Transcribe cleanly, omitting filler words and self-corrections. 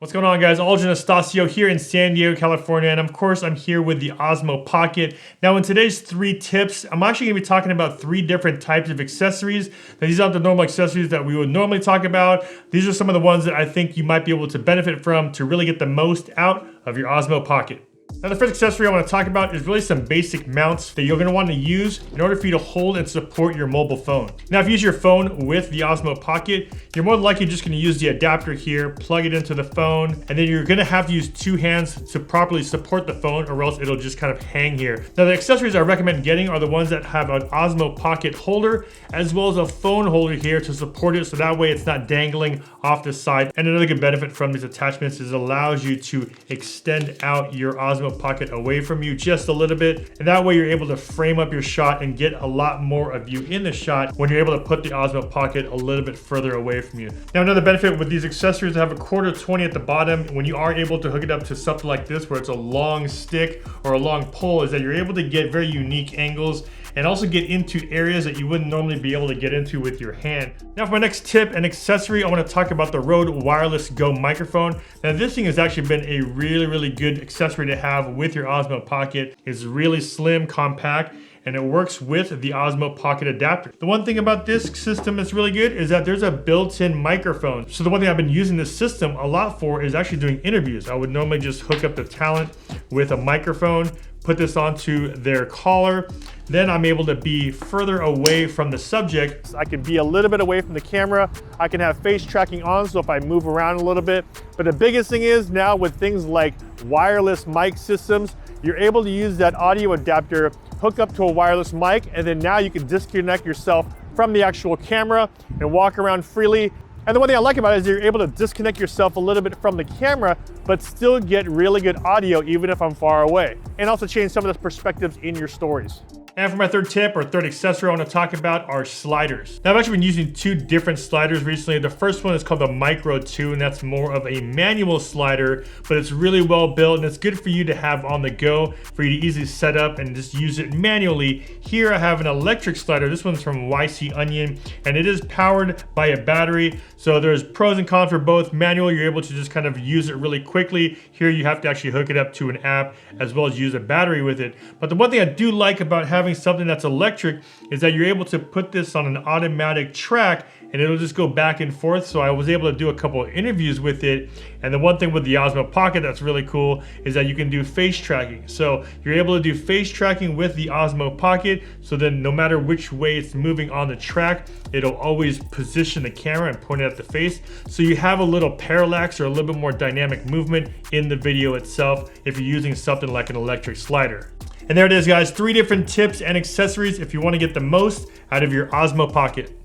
What's going on, guys? Aldrin Estacio here in San Diego, California, and of course I'm here with the Osmo Pocket. Now in today's 3 tips, I'm actually going to be talking about 3 different types of accessories. Now, these aren't the normal accessories that we would normally talk about. These are some of the ones that I think you might be able to benefit from to really get the most out of your Osmo Pocket. Now the first accessory I want to talk about is really some basic mounts that you're going to want to use in order for you to hold and support your mobile phone. Now if you use your phone with the Osmo Pocket, you're more than likely just going to use the adapter here, plug it into the phone, and then you're going to have to use 2 hands to properly support the phone, or else it'll just kind of hang here. Now the accessories I recommend getting are the ones that have an Osmo Pocket holder as well as a phone holder here to support it, so that way it's not dangling off the side. And another good benefit from these attachments is it allows you to extend out your Osmo Pocket away from you just a little bit, and that way you're able to frame up your shot and get a lot more of you in the shot when you're able to put the Osmo Pocket a little bit further away from you. Now another benefit with these accessories, they have a 1/4-20 at the bottom. When you are able to hook it up to something like this where it's a long stick or a long pole, is that you're able to get very unique angles and also get into areas that you wouldn't normally be able to get into with your hand. Now for my next tip and accessory, I want to talk about the Rode Wireless Go microphone. Now this thing has actually been a really good accessory to have with your Osmo Pocket. It's really slim, compact, and it works with the Osmo Pocket adapter. The one thing about this system that's really good is that there's a built-in microphone. So the one thing I've been using this system a lot for is actually doing interviews. I would normally just hook up the talent with a microphone, put this onto their collar, then I'm able to be further away from the subject. I can be a little bit away from the camera. I can have face tracking on, so if I move around a little bit. But the biggest thing is now with things like wireless mic systems, you're able to use that audio adapter, hook up to a wireless mic, and then now you can disconnect yourself from the actual camera and walk around freely. And the one thing I like about it is you're able to disconnect yourself a little bit from the camera, but still get really good audio even if I'm far away. And also change some of the perspectives in your stories. And for my third tip or third accessory I want to talk about are sliders. Now I've actually been using 2 different sliders recently. The first one is called the Micro 2, and that's more of a manual slider, but it's really well built and it's good for you to have on the go, for you to easily set up and just use it manually. Here I have an electric slider. This one's from YC Onion, and it is powered by a battery. So there's pros and cons for both. Manual, you're able to just kind of use it really quickly. Here you have to actually hook it up to an app as well as use a battery with it. But the one thing I do like about having something that's electric is that you're able to put this on an automatic track and it'll just go back and forth. So I was able to do a couple of interviews with it. And the one thing with the Osmo Pocket that's really cool is that you can do face tracking. So you're able to do face tracking with the Osmo Pocket. So then no matter which way it's moving on the track, it'll always position the camera and point it at the face. So you have a little parallax or a little bit more dynamic movement in the video itself if you're using something like an electric slider. And there it is, guys, 3 different tips and accessories if you want to get the most out of your Osmo Pocket.